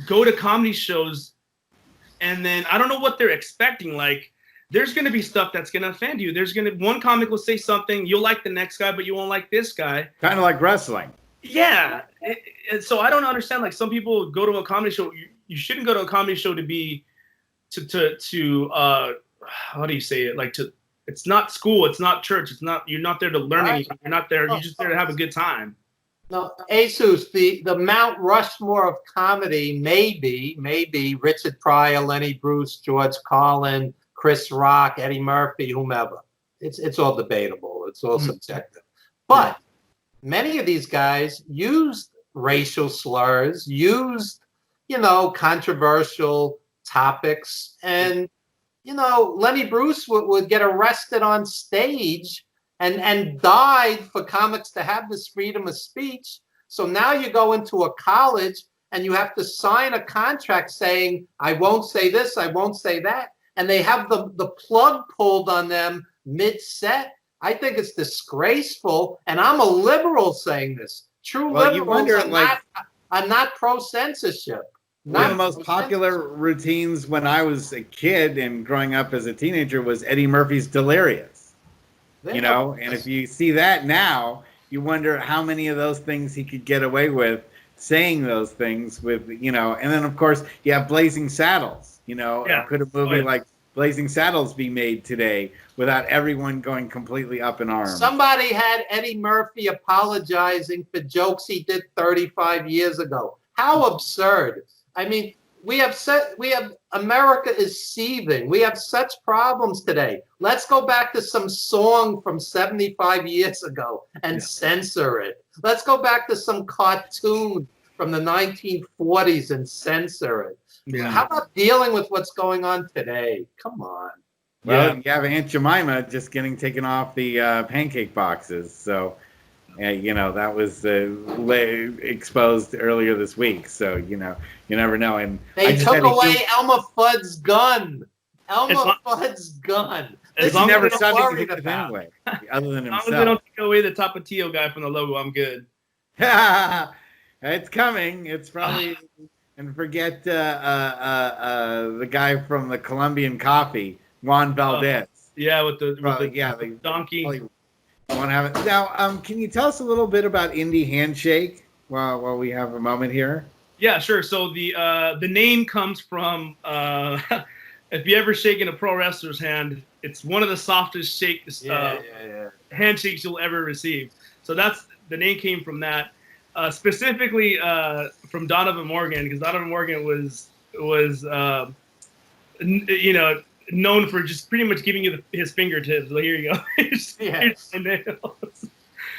go to comedy shows and then I don't know what they're expecting. Like, there's going to be stuff that's going to offend you. One comic will say something, you'll like the next guy, but you won't like this guy. Kind of like wrestling. Yeah. So I don't understand. Like, some people go to a comedy show. You shouldn't go to a comedy show to be, how do you say it? Like, it's not school. It's not church. You're not there to learn anything. You're not there. You're just there to have a good time. No, Jesus, the Mount Rushmore of comedy may be Richard Pryor, Lenny Bruce, George Carlin, Chris Rock, Eddie Murphy, whomever. It's all debatable. It's all subjective. But many of these guys used racial slurs, used, controversial topics. And, Lenny Bruce would get arrested on stage and died for comics to have this freedom of speech. So now you go into a college and you have to sign a contract saying, I won't say this, I won't say that. And they have the plug pulled on them mid-set. I think it's disgraceful. And I'm a liberal saying this. True liberals are not pro-censorship. One of the most popular routines when I was a kid and growing up as a teenager was Eddie Murphy's Delirious. And if you see that now, you wonder how many of those things he could get away with saying those things with, and then of course you have Blazing Saddles, could a movie like Blazing Saddles be made today without everyone going completely up in arms? Somebody had Eddie Murphy apologizing for jokes he did 35 years ago. How absurd. I mean, America is seething. We have such problems today. Let's go back to some song from 75 years ago and censor it. Let's go back to some cartoon from the 1940s and censor it. Yeah. How about dealing with what's going on today? Come on. Well, you have Aunt Jemima just getting taken off the pancake boxes. So, that was exposed earlier this week. So, you never know. And they took away Elmer Fudd's gun. Fudd's gun. It's never something to do anyway, other than himself. As long as they don't take away the Tapatio guy from the logo, I'm good. It's coming. It's probably... And forget the guy from the Colombian Coffee, Juan Valdez. With the donkey. Want to have it now? Can you tell us a little bit about Indy Handshake while we have a moment here? Yeah, sure. So the name comes from if you ever shaken a pro wrestler's hand, it's one of the softest handshakes you'll ever receive. So the name came from that. Specifically from Donovan Morgan, because Donovan Morgan was known for just pretty much giving you his fingertips. Like, here you go. Yes.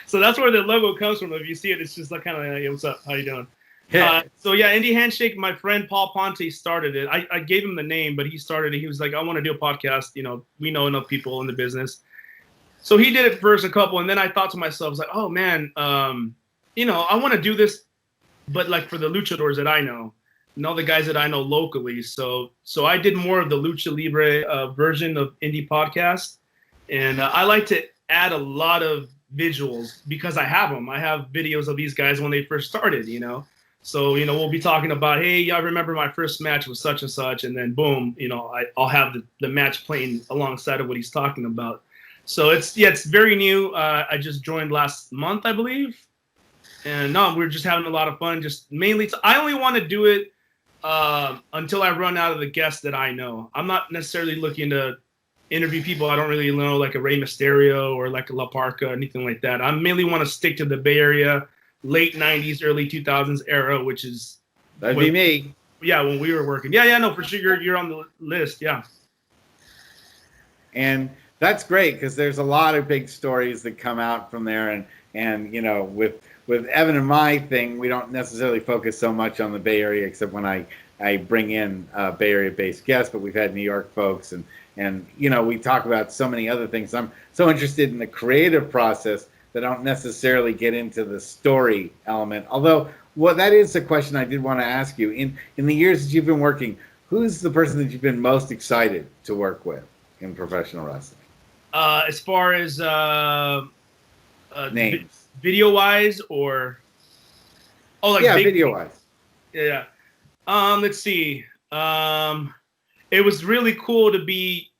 So that's where the logo comes from. If you see it, it's just like kind of like, hey, what's up? How you doing? Indie Handshake, my friend Paul Ponte started it. I gave him the name, but he started it. He was like, I want to do a podcast. We know enough people in the business. So he did it first a couple, and then I thought to myself, I was like, oh man, I want to do this, but like for the luchadors that I know, and all the guys that I know locally. So I did more of the Lucha Libre version of Indie Podcast. And I like to add a lot of visuals because I have them. I have videos of these guys when they first started, So, we'll be talking about, hey, I remember my first match was such and such. And then boom, I'll have the match playing alongside of what he's talking about. So it's very new. I just joined last month, I believe. And no, we're just having a lot of fun. Just mainly, I only want to do it until I run out of the guests that I know. I'm not necessarily looking to interview people I don't really know, like a Rey Mysterio or like a La Parca or anything like that. I mainly want to stick to the Bay Area, late 90s, early 2000s era, which is... That'd be me. Yeah, when we were working. Yeah, no, for sure. You're on the list, yeah. And that's great because there's a lot of big stories that come out from there. And with Evan and my thing, we don't necessarily focus so much on the Bay Area, except when I bring in Bay Area-based guests, but we've had New York folks, and we talk about so many other things. I'm so interested in the creative process that I don't necessarily get into the story element. Although, that is a question I did want to ask you. In the years that you've been working, who's the person that you've been most excited to work with in professional wrestling? As far as Names. video wise, or Video wise. yeah. Let's see. It was really cool to be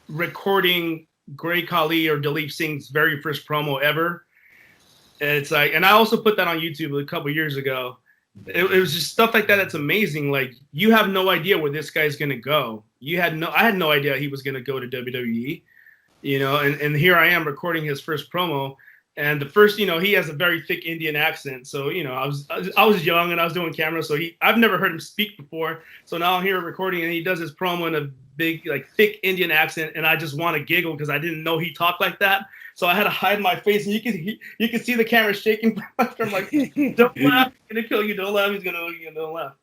recording Great Khali or Dalip Singh's very first promo ever. It's like, and I also put that on YouTube a couple years ago. It was just stuff like that that's amazing. Like, you have no idea where this guy's gonna go. I had no idea he was gonna go to WWE, and here I am recording his first promo. And the first, he has a very thick Indian accent. So, I was young and I was doing camera. So I've never heard him speak before. So now I'm here recording and he does his promo in a big, like, thick Indian accent. And I just want to giggle because I didn't know he talked like that. So I had to hide my face, and you can see the camera shaking. I'm like, don't laugh, he's gonna kill you. Don't laugh, he's gonna don't laugh.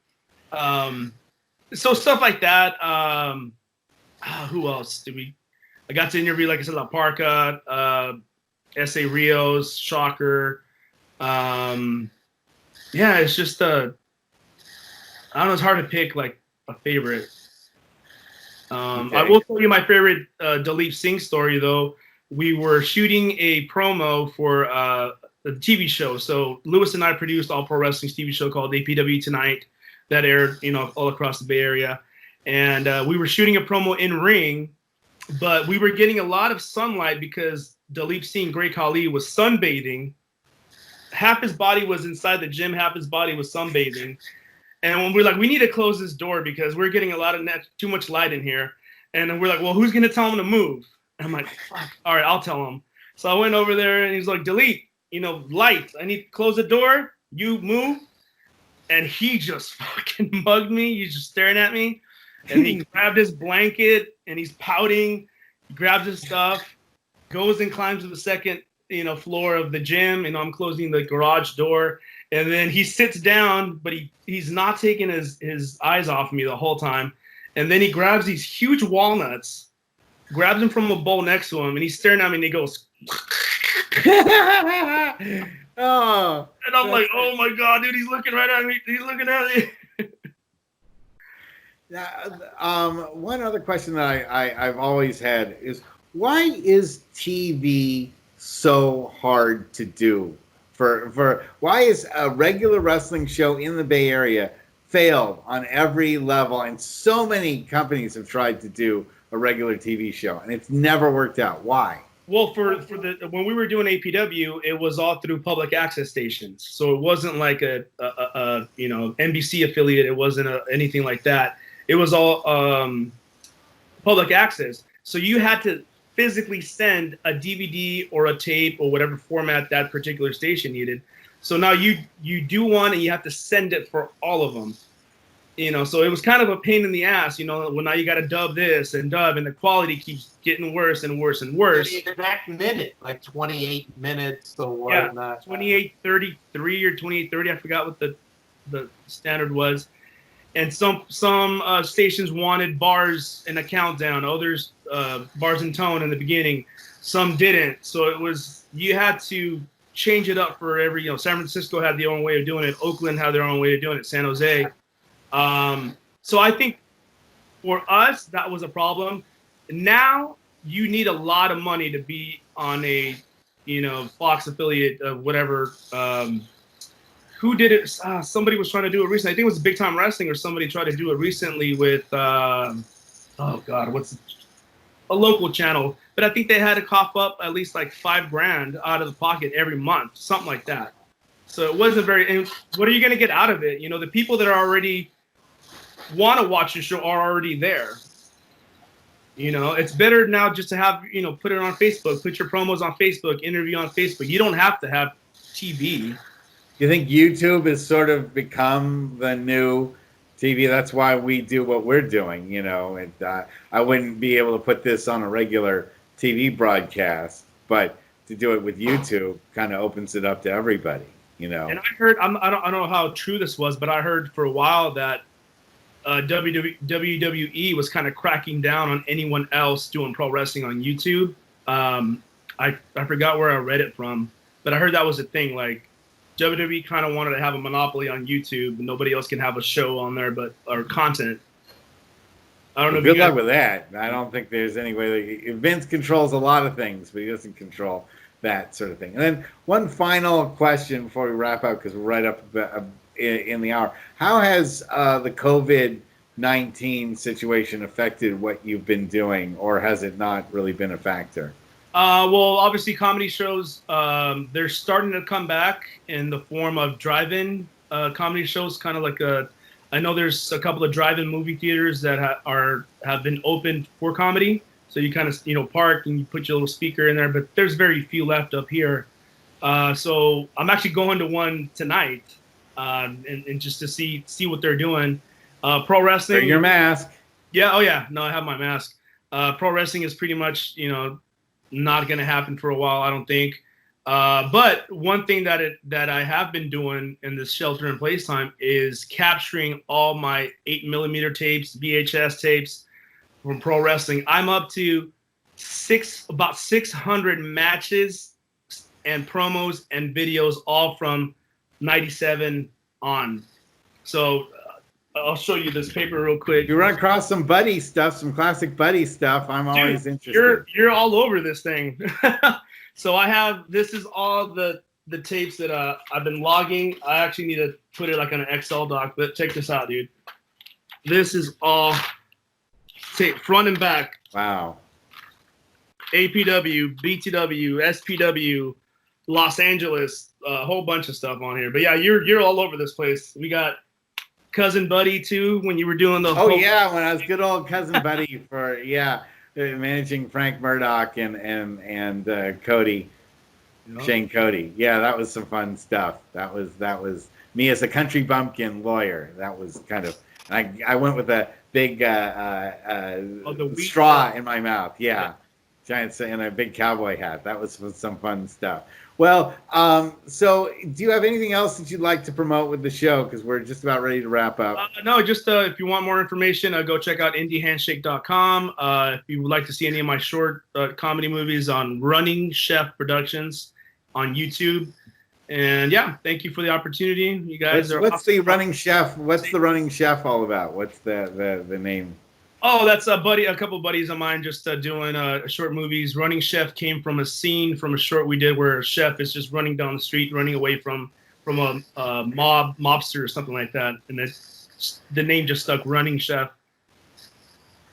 So stuff like that. Who else did we? I got to interview, like I said, La Parca, S.A. Rios, Shocker. It's just I don't know. It's hard to pick like a favorite. Okay. I will tell you my favorite Dalip Singh story though. We were shooting a promo for the TV show. So Lewis and I produced All Pro Wrestling's TV show called APW Tonight that aired, all across the Bay Area. And we were shooting a promo in ring, but we were getting a lot of sunlight because Dalip Singh, Great Khali, was sunbathing. Half his body was inside the gym, half his body was sunbathing. And when we're like, we need to close this door because we're getting too much light in here. And then we're like, well, who's going to tell him to move? And I'm like, fuck. All right, I'll tell him. So I went over there and he's like, Dalip, light. I need to close the door. You move. And he just fucking mugged me. He's just staring at me. And he grabbed his blanket and he's pouting. He grabs his stuff, goes and climbs to the second, floor of the gym. I'm closing the garage door. And then he sits down, but he's not taking his eyes off me the whole time. And then he grabs these huge walnuts, grabs them from a bowl next to him, and he's staring at me and he goes, oh. And I'm like, oh my God, dude, he's looking right at me. He's looking at me. One other question that I've always had is, why is TV so hard to do? For why is a regular wrestling show in the Bay Area failed on every level, and so many companies have tried to do a regular TV show and it's never worked out? Why? Well, when we were doing APW, it was all through public access stations, so it wasn't like a NBC affiliate. It wasn't anything like that. It was all public access. So you had to physically send a DVD or a tape or whatever format that particular station needed. So now you do one and you have to send it for all of them. So it was kind of a pain in the ass, when now you got to dub this and dub, and the quality keeps getting worse and worse and worse. The exact minute, like 28 minutes or whatnot. 28:33 or 28:30, I forgot what the standard was. And some stations wanted bars and a countdown, others bars and tone in the beginning. Some didn't. So you had to change it up for every, San Francisco had their own way of doing it. Oakland had their own way of doing it. San Jose. So I think for us, that was a problem. Now you need a lot of money to be on a, Fox affiliate of whatever. Who did it? Somebody was trying to do it recently. I think it was Big Time Wrestling, or somebody tried to do it recently with, what's a local channel. But I think they had to cough up at least like $5,000 out of the pocket every month, something like that. So it wasn't and what are you going to get out of it? The people that are already want to watch the show are already there. It's better now just to have, put it on Facebook, put your promos on Facebook, interview on Facebook. You don't have to have TV. You think YouTube has sort of become the new TV? That's why we do what we're doing, And I wouldn't be able to put this on a regular TV broadcast, but to do it with YouTube kind of opens it up to everybody, And I heard, I don't know how true this was, but I heard for a while that WWE was kind of cracking down on anyone else doing pro wrestling on YouTube. I forgot where I read it from, but I heard that was a thing. Like, WWE kind of wanted to have a monopoly on YouTube, and nobody else can have a show on there or content. I don't know. Well, good luck with that. I don't think there's any way that Vince controls a lot of things, but he doesn't control that sort of thing. And then one final question before we wrap up, because we're right up in the hour. How has the COVID-19 situation affected what you've been doing, or has it not really been a factor? Well, obviously, comedy shows, they're starting to come back in the form of drive-in comedy shows, kind of like I know there's a couple of drive-in movie theaters that have been opened for comedy. So you kind of, park and you put your little speaker in there, but there's very few left up here. So I'm actually going to one tonight, and just to see what they're doing. Pro wrestling. Bring your mask. Yeah. Oh yeah. No, I have my mask. Pro wrestling is pretty much, not going to happen for a while, I don't think. But one thing that I have been doing in this shelter in place time is capturing all my 8mm tapes, VHS tapes from pro wrestling. I'm up to about 600 matches and promos and videos, all from 97 on. So I'll show you this paper real quick. You run across some Buddy stuff, some classic Buddy stuff. I'm always interested. You're all over this thing. So this is all the tapes that I've been logging. I actually need to put it like on an Excel doc, but check this out, dude. This is all tape, front and back. Wow. APW, BTW, SPW, Los Angeles, a whole bunch of stuff on here. But yeah, you're all over this place. We got Cousin Buddy too, when you were doing the yeah, when I was good old Cousin Buddy for managing Frank Murdoch and Cody, Shane Cody. Yeah, that was some fun stuff. That was me as a country bumpkin lawyer. That was kind of I went with a big straw in my mouth. Yeah. Giant and a big cowboy hat. That was some fun stuff. Well, so do you have anything else that you'd like to promote with the show? Because we're just about ready to wrap up. No, just if you want more information, go check out indiehandshake.com. If you would like to see any of my short comedy movies on Running Chef Productions on YouTube. And yeah, thank you for the opportunity. You guys what's awesome. The Running Chef? What's the Running Chef all about? What's the name? Oh, that's a couple of buddies of mine just doing short movies. Running Chef came from a scene from a short we did where a chef is just running down the street, running away from a mobster or something like that. And the name just stuck, Running Chef.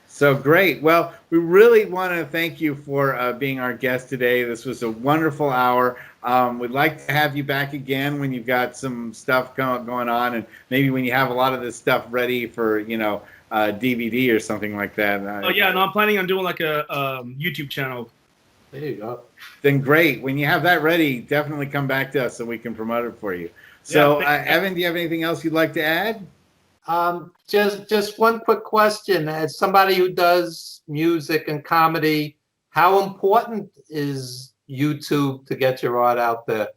So great. Well, we really want to thank you for being our guest today. This was a wonderful hour. We'd like to have you back again when you've got some stuff going on, and maybe when you have a lot of this stuff ready for, DVD or something like that. I'm planning on doing like a YouTube channel. There you go. Then great. When you have that ready, definitely come back to us so we can promote it for you. So, Evan, do you have anything else you'd like to add? Just one quick question. As somebody who does music and comedy, how important is YouTube to get your art out there?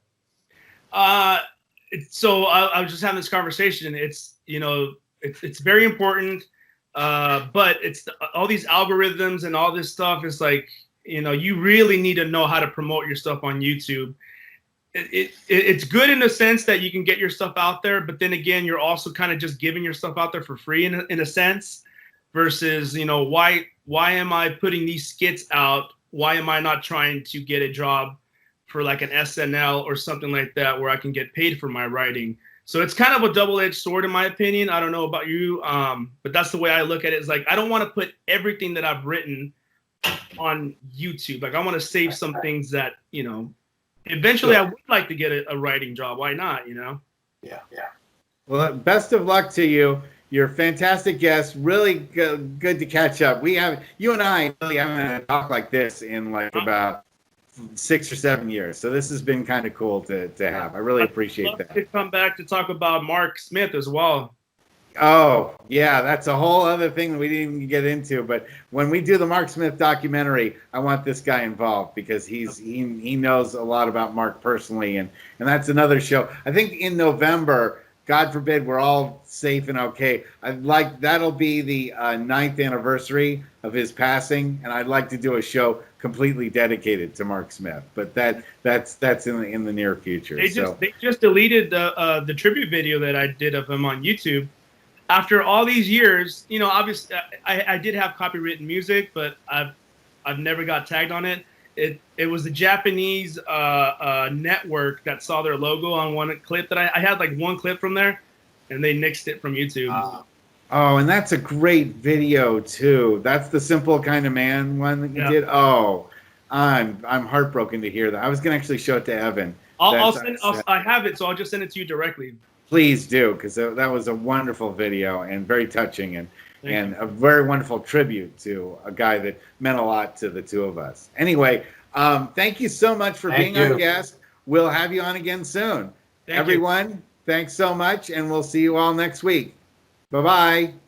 So I was just having this conversation. It's very important. But it's all these algorithms and all this stuff is like, you really need to know how to promote your stuff on YouTube. It's good in the sense that you can get your stuff out there, but then again, you're also kind of just giving your stuff out there for free in a sense, versus, why am I putting these skits out? Why am I not trying to get a job for like an SNL or something like that where I can get paid for my writing? So it's kind of a double-edged sword, in my opinion. I don't know about you, but that's the way I look at it. It's like, I don't want to put everything that I've written on YouTube. Like, I want to save some things that, eventually I would like to get a writing job. Why not, Yeah. Well, best of luck to you. You're a fantastic guest. Really good to catch up. You and I really haven't had a talk like this in like about 6 or 7 years. So this has been kind of cool to have. I really appreciate that. To come back to talk about Mark Smith as well. Oh, yeah, that's a whole other thing that we didn't even get into. But when we do the Mark Smith documentary, I want this guy involved because he knows a lot about Mark personally, and that's another show. I think in November, God forbid we're all safe and okay, that'll be the 9th anniversary of his passing, and I'd like to do a show completely dedicated to Mark Smith. But that's in the near future. They just deleted the tribute video that I did of him on YouTube. after all these years, you know, obviously I did have copywritten music, but I've never got tagged on it. It was the Japanese network that saw their logo on one clip that I had like one clip from there, and they nixed it from YouTube. Oh, and that's a great video too. That's the Simple Kind of Man one that you did. Oh, I'm heartbroken to hear that. I was gonna actually show it to Evan. I have it, so I'll just send it to you directly. Please do, because that was a wonderful video and very touching and a very wonderful tribute to a guy that meant a lot to the two of us. Anyway, thank you so much for being our guest. We'll have you on again soon. Everyone, thanks so much, and we'll see you all next week. Bye-bye.